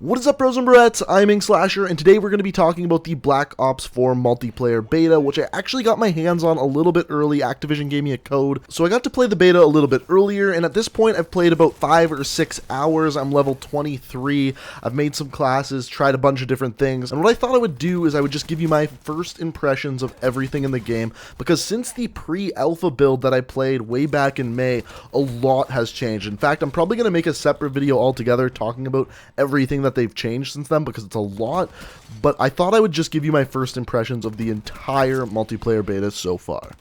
What is up, bros and broettes? I'm Inkslasher, and today we're going to be talking about the Black Ops 4 multiplayer beta, which I actually got my hands on a little bit early. Activision gave me a code, so I got to play the beta a little bit earlier, and at this point I've played about 5 or 6 hours. I'm level 23. I've made some classes, tried a bunch of different things, and what I thought I would do is I would just give you my first impressions of everything in the game, because since the pre-alpha build that I played way back in May, a lot has changed. In fact, I'm probably going to make a separate video altogether talking about everything that they've changed since then, because it's a lot, but I thought I would just give you my first impressions of the entire multiplayer beta so far.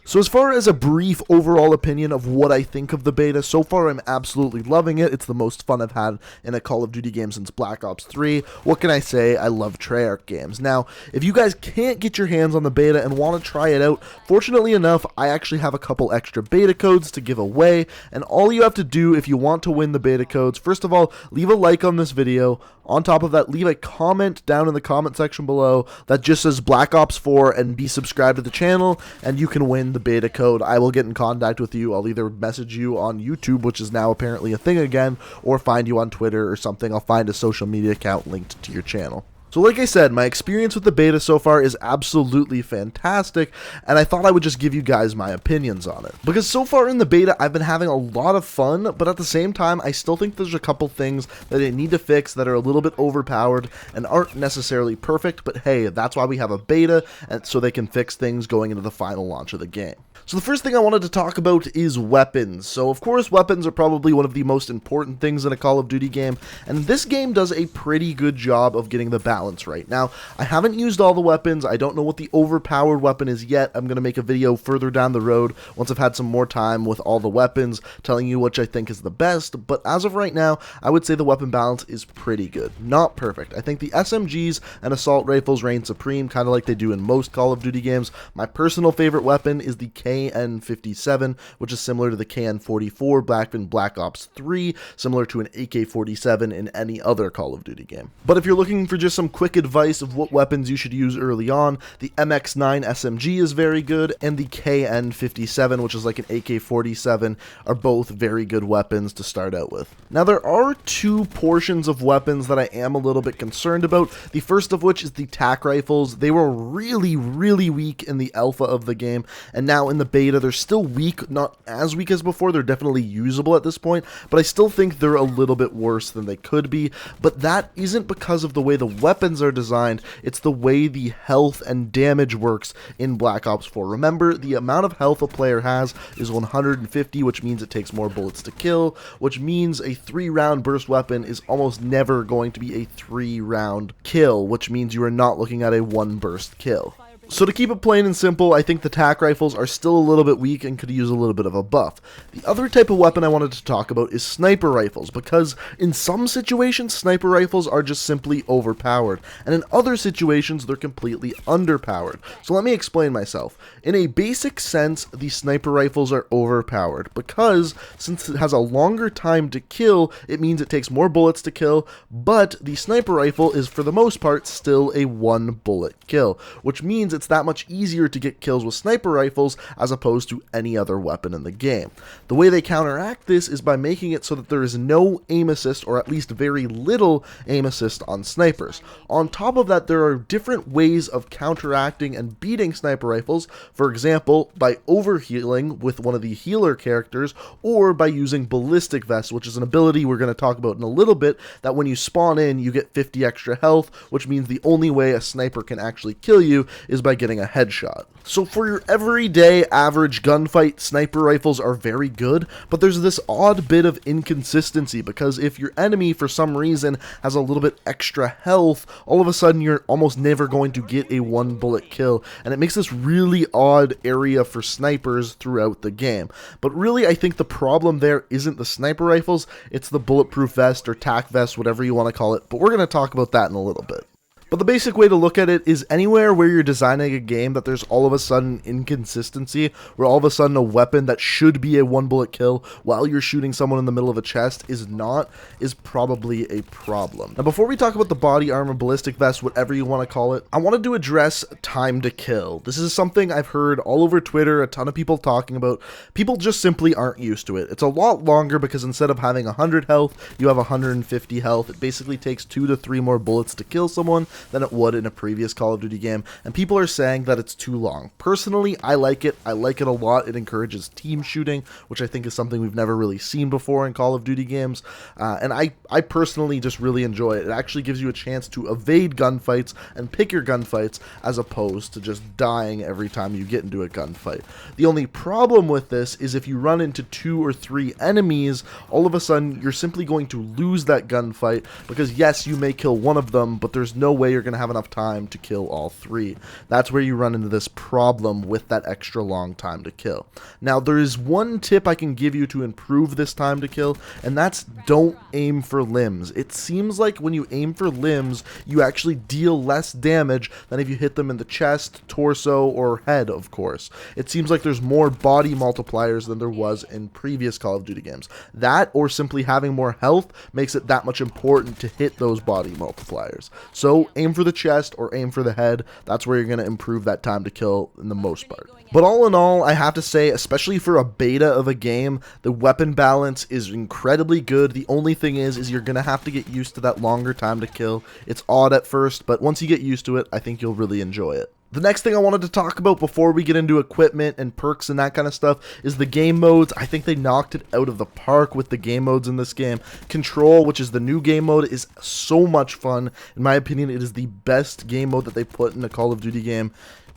So as far as a brief overall opinion of what I think of the beta, so far I'm absolutely loving it. It's the most fun I've had in a Call of Duty game since Black Ops 3. What can I say? I love Treyarch games. Now, if you guys can't get your hands on the beta and want to try it out, fortunately enough, I actually have a couple extra beta codes to give away, and all you have to do if you want to win the beta codes, first of all, leave a like on this video. On top of that, leave a comment down in the comment section below that just says Black Ops 4 and be subscribed to the channel, and you can win the beta code. I will get in contact with you. I'll either message you on YouTube, which is now apparently a thing again, or find you on Twitter or something. I'll find a social media account linked to your channel. So like I said, my experience with the beta so far is absolutely fantastic, and I thought I would just give you guys my opinions on it. Because so far in the beta, I've been having a lot of fun, but at the same time, I still think there's a couple things that they need to fix that are a little bit overpowered and aren't necessarily perfect, but hey, that's why we have a beta, and so they can fix things going into the final launch of the game. So the first thing I wanted to talk about is weapons. So of course, weapons are probably one of the most important things in a Call of Duty game, and this game does a pretty good job of getting the balance right. Now, I haven't used all the weapons. I don't know what the overpowered weapon is yet. I'm going to make a video further down the road once I've had some more time with all the weapons, telling you which I think is the best, but as of right now, I would say the weapon balance is pretty good. Not perfect. I think the SMGs and assault rifles reign supreme, kind of like they do in most Call of Duty games. My personal favorite weapon is the KN57, which is similar to the KN44 back in Black Ops 3, similar to an AK-47 in any other Call of Duty game. But if you're looking for just some quick advice of what weapons you should use early on, the MX9 SMG is very good, and the KN57, which is like an AK-47, are both very good weapons to start out with. Now, there are two portions of weapons that I am a little bit concerned about, the first of which is the TAC rifles. They were really weak in the alpha of the game, and now in the beta they're still weak, not as weak as before. They're definitely usable at this point, but I still think they're a little bit worse than they could be, but that isn't because of the way the weapons are designed, it's the way the health and damage works in Black Ops 4. Remember, the amount of health a player has is 150, which means it takes more bullets to kill, which means a 3-round burst weapon is almost never going to be a 3-round kill, which means you are not looking at a 1-burst kill. So to keep it plain and simple, I think the TAC rifles are still a little bit weak and could use a little bit of a buff. The other type of weapon I wanted to talk about is sniper rifles, because in some situations, sniper rifles are just simply overpowered, and in other situations, they're completely underpowered. So let me explain myself. In a basic sense, the sniper rifles are overpowered, because since it has a longer time to kill, it means it takes more bullets to kill, but the sniper rifle is for the most part still a 1-bullet kill, which means it's that much easier to get kills with sniper rifles as opposed to any other weapon in the game. The way they counteract this is by making it so that there is no aim assist, or at least very little aim assist on snipers. On top of that, there are different ways of counteracting and beating sniper rifles, for example, by overhealing with one of the healer characters, or by using ballistic vests, which is an ability we're going to talk about in a little bit, that when you spawn in, you get 50 extra health, which means the only way a sniper can actually kill you is by getting a headshot. So for your everyday average gunfight, sniper rifles are very good, but there's this odd bit of inconsistency, because if your enemy for some reason has a little bit extra health, all of a sudden you're almost never going to get a 1-bullet kill, and it makes this really odd area for snipers throughout the game. But really, I think the problem there isn't the sniper rifles, it's the bulletproof vest or TAC vest, whatever you want to call it, but we're going to talk about that in a little bit. But the basic way to look at it is anywhere where you're designing a game that there's all of a sudden inconsistency, where all of a sudden a weapon that should be a one bullet kill while you're shooting someone in the middle of a chest is not, is probably a problem. Now before we talk about the body armor, ballistic vest, whatever you want to call it, I wanted to address time to kill. This is something I've heard all over Twitter, a ton of people talking about. People just simply aren't used to it. It's a lot longer because instead of having 100 health, you have 150 health. It basically takes 2 to 3 more bullets to kill someone than it would in a previous Call of Duty game, and people are saying that it's too long. Personally, I like it. I like it a lot. It encourages team shooting, which I think is something we've never really seen before in Call of Duty games, and I personally just really enjoy it. It actually gives you a chance to evade gunfights and pick your gunfights as opposed to just dying every time you get into a gunfight. The only problem with this is if you run into 2 or 3 enemies, all of a sudden you're simply going to lose that gunfight because yes, you may kill one of them, but there's no way you're going to have enough time to kill all 3. That's where you run into this problem with that extra long time to kill. Now there is one tip I can give you to improve this time to kill, and that's don't aim for limbs. It seems like when you aim for limbs, you actually deal less damage than if you hit them in the chest, torso, or head, of course. It seems like there's more body multipliers than there was in previous Call of Duty games. That, or simply having more health, makes it that much important to hit those body multipliers. So aim for the chest or aim for the head. That's where you're going to improve that time to kill in the most part. But all in all, I have to say, especially for a beta of a game, the weapon balance is incredibly good. The only thing is you're going to have to get used to that longer time to kill. It's odd at first, but once you get used to it, I think you'll really enjoy it. The next thing I wanted to talk about before we get into equipment and perks and that kind of stuff is the game modes. I think they knocked it out of the park with the game modes in this game. Control, which is the new game mode, is so much fun. In my opinion, it is the best game mode that they put in a Call of Duty game.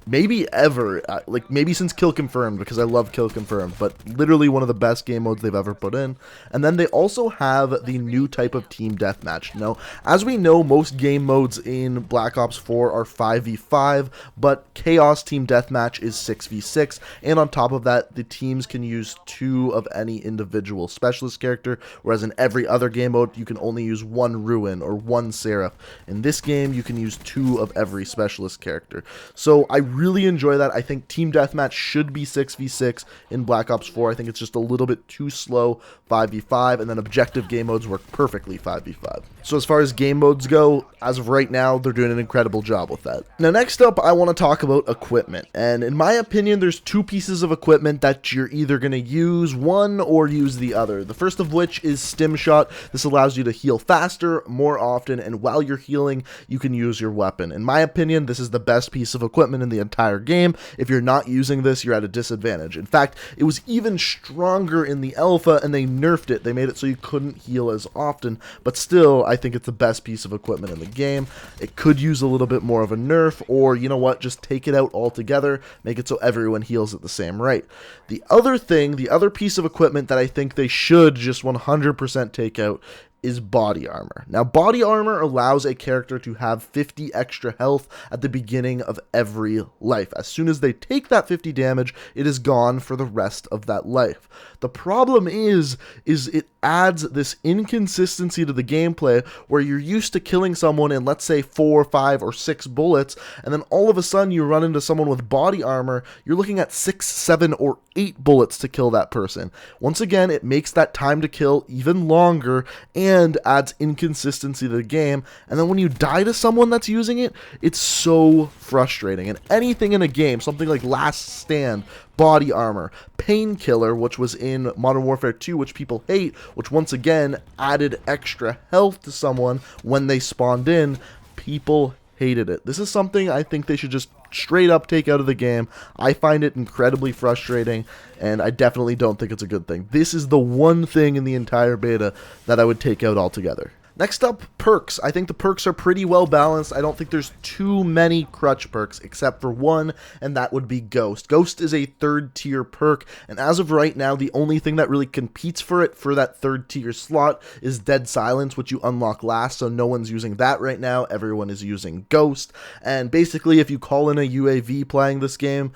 Maybe ever, like maybe since Kill Confirmed, because I love Kill Confirmed, but literally one of the best game modes they've ever put in. And then they also have the new type of team deathmatch. Now, as we know, most game modes in Black Ops 4 are 5v5, but Chaos Team Deathmatch is 6v6, and on top of that, the teams can use 2 of any individual specialist character, whereas in every other game mode, you can only use 1 Ruin or 1 Seraph. In this game, you can use 2 of every specialist character. So I really enjoy that. I think Team Deathmatch should be 6v6 in Black Ops 4. I think it's just a little bit too slow 5v5, and then objective game modes work perfectly 5v5. So as far as game modes go, as of right now, they're doing an incredible job with that. Now next up, I want to talk about equipment, and in my opinion, there's 2 pieces of equipment that you're either going to use one or use the other. The first of which is Stim Shot. This allows you to heal faster, more often, and while you're healing, you can use your weapon. In my opinion, this is the best piece of equipment in the entire game. If you're not using this, you're at a disadvantage. In fact, it was even stronger in the alpha, and they nerfed it. They made it so you couldn't heal as often, but still, I think it's the best piece of equipment in the game. It could use a little bit more of a nerf, or you know what, just take it out altogether, make it so everyone heals at the same rate. The other thing, the other piece of equipment that I think they should just 100% take out is body armor. Now, body armor allows a character to have 50 extra health at the beginning of every life. As soon as they take that 50 damage, it is gone for the rest of that life. The problem is it adds this inconsistency to the gameplay where you're used to killing someone in, let's say, 4, 5, or 6 bullets, and then all of a sudden you run into someone with body armor, you're looking at 6, 7, or 8 bullets to kill that person. Once again, it makes that time to kill even longer and adds inconsistency to the game, and then when you die to someone that's using it, it's so frustrating. And anything in a game, something like Last Stand, body armor, Painkiller, which was in Modern Warfare 2, which people hate, which once again added extra health to someone when they spawned in, people hated it. This is something I think they should just straight up take out of the game. I find it incredibly frustrating, and I definitely don't think it's a good thing. This is the one thing in the entire beta that I would take out altogether. Next up, perks. I think the perks are pretty well balanced. I don't think there's too many crutch perks, except for one, and that would be Ghost. Ghost is a 3rd tier perk, and as of right now, the only thing that really competes for it for that 3rd tier slot is Dead Silence, which you unlock last, so no one's using that right now. Everyone is using Ghost, and basically, if you call in a UAV playing this game,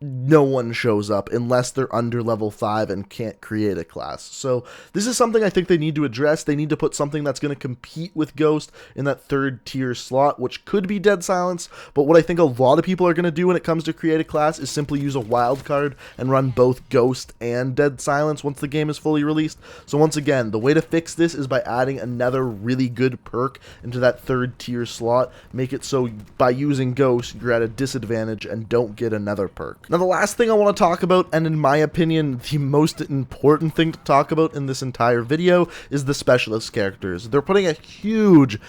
no one shows up unless they're under level 5 and can't create a class. So this is something I think they need to address. They need to put something that's going to compete with Ghost in that third tier slot, which could be Dead Silence, but what I think a lot of people are going to do when it comes to create a class is simply use a wild card and run both Ghost and Dead Silence once the game is fully released. So once again, the way to fix this is by adding another really good perk into that third tier slot. Make it so by using Ghost, you're at a disadvantage and don't get another perk. Now the last thing I want to talk about, and in my opinion the most important thing to talk about in this entire video, is the specialist characters. They're putting a huge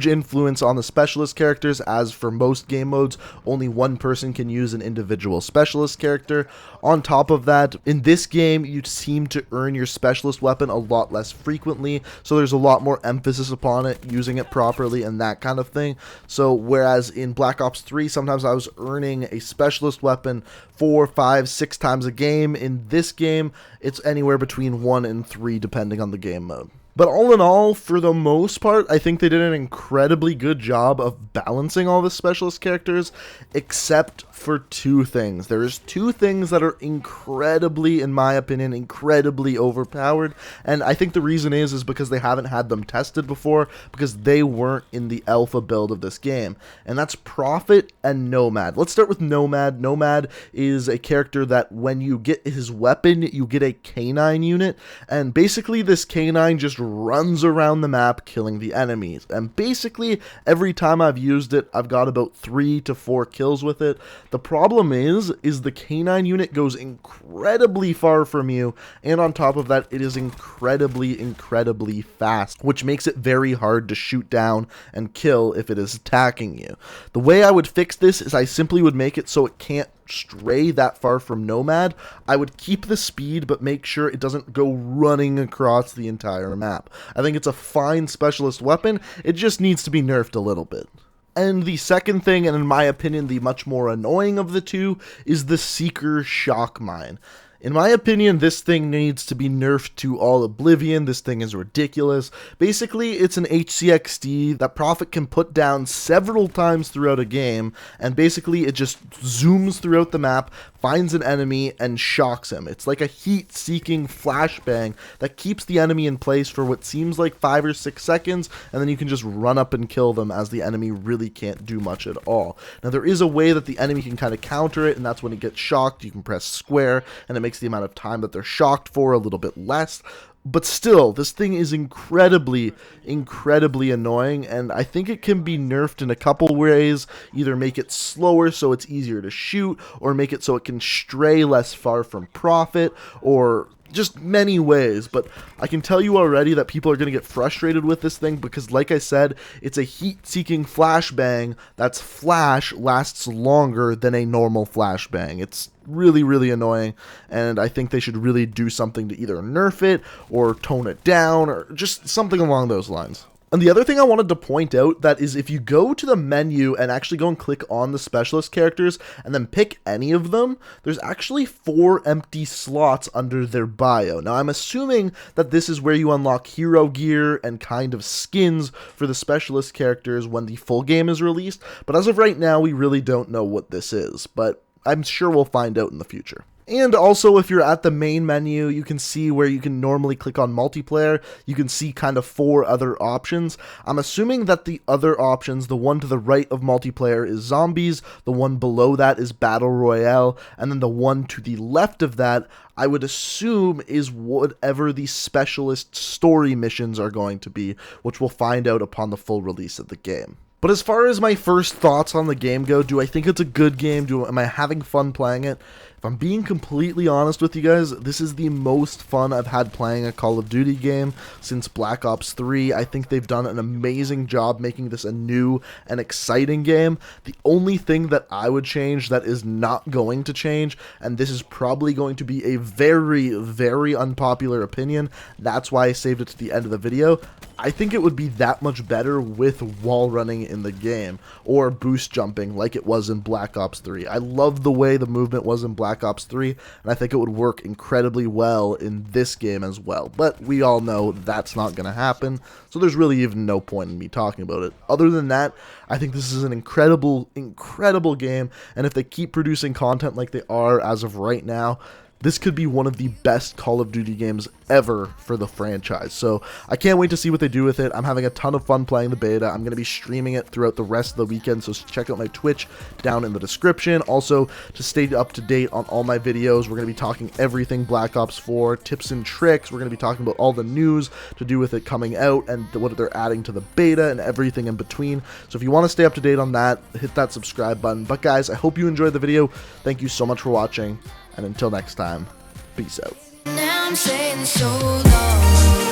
influence on the specialist characters, as for most game modes only one person can use an individual specialist character. On top of that, in this game you seem to earn your specialist weapon a lot less frequently, so there's a lot more emphasis upon it, using it properly and that kind of thing. So whereas in Black Ops 3 sometimes I was earning a specialist weapon 4, 5, 6 times a game, in this game it's anywhere between 1 and 3 depending on the game mode. But all in all, for the most part, I think they did an incredibly good job of balancing all the specialist characters, except for 2 things. There's 2 things that are incredibly, in my opinion, incredibly overpowered, and I think the reason is because they haven't had them tested before, because they weren't in the alpha build of this game, and that's Prophet and Nomad. Let's start with Nomad. Nomad is a character that when you get his weapon, you get a canine unit, and basically this canine just runs around the map killing the enemies, and basically every time I've used it I've got about 3 to 4 kills with it. The problem is the canine unit goes incredibly far from you, and on top of that it is incredibly fast, which makes it very hard to shoot down and kill if it is attacking you. The way I would fix this is I simply would make it so it can't stray that far from Nomad. I would keep the speed but make sure it doesn't go running across the entire map. I think it's a fine specialist weapon, it just needs to be nerfed a little bit. And the second thing, and in my opinion the much more annoying of the 2, is the Seeker Shock Mine. In my opinion, this thing needs to be nerfed to all oblivion. This thing is ridiculous. Basically, it's an HCXD that Prophet can put down several times throughout a game, and basically it just zooms throughout the map, finds an enemy, and shocks him. It's like a heat-seeking flashbang that keeps the enemy in place for what seems like 5 or 6 seconds, and then you can just run up and kill them as the enemy really can't do much at all. Now, there is a way that the enemy can kind of counter it, and that's when it gets shocked. You can press square, and it makes the amount of time that they're shocked for a little bit less. But still, this thing is incredibly annoying, and I think it can be nerfed in a couple ways. Either make it slower so it's easier to shoot, or make it so it can stray less far from Prophet, or just many ways. But I can tell you already that people are going to get frustrated with this thing because, like I said, it's a heat-seeking flashbang that's flash lasts longer than a normal flashbang. It's really annoying, and I think they should really do something to either nerf it or tone it down or just something along those lines. And the other thing I wanted to point out that is if you go to the menu and actually go and click on the specialist characters and then pick any of them, there's actually 4 empty slots under their bio. Now I'm assuming that this is where you unlock hero gear and kind of skins for the specialist characters when the full game is released, but as of right now we really don't know what this is, but I'm sure we'll find out in the future. And also, if you're at the main menu, you can see where you can normally click on multiplayer. You can see kind of 4 other options. I'm assuming that the other options, the one to the right of multiplayer is zombies, the one below that is battle royale, and then the one to the left of that, I would assume, is whatever the specialist story missions are going to be, which we'll find out upon the full release of the game. But as far as my first thoughts on the game go, do I think it's a good game? Am I having fun playing it? If I'm being completely honest with you guys, this is the most fun I've had playing a Call of Duty game since Black Ops 3. I think they've done an amazing job making this a new and exciting game. The only thing that I would change that is not going to change, and this is probably going to be a very unpopular opinion, that's why I saved it to the end of the video, I think it would be that much better with wall running in the game, or boost jumping like it was in Black Ops 3. I love the way the movement was in Black Black Ops 3, and I think it would work incredibly well in this game as well. But we all know that's not going to happen, so there's really even no point in me talking about it. Other than that, I think this is an incredible game, and if they keep producing content like they are as of right now, this could be one of the best Call of Duty games ever for the franchise. So I can't wait to see what they do with it. I'm having a ton of fun playing the beta. I'm going to be streaming it throughout the rest of the weekend, so check out my Twitch down in the description. Also, to stay up to date on all my videos, we're going to be talking everything Black Ops 4, tips and tricks. We're going to be talking about all the news to do with it coming out and what they're adding to the beta and everything in between. So if you want to stay up to date on that, hit that subscribe button. But guys, I hope you enjoyed the video. Thank you so much for watching. And until next time, peace out. Now I'm saying so long.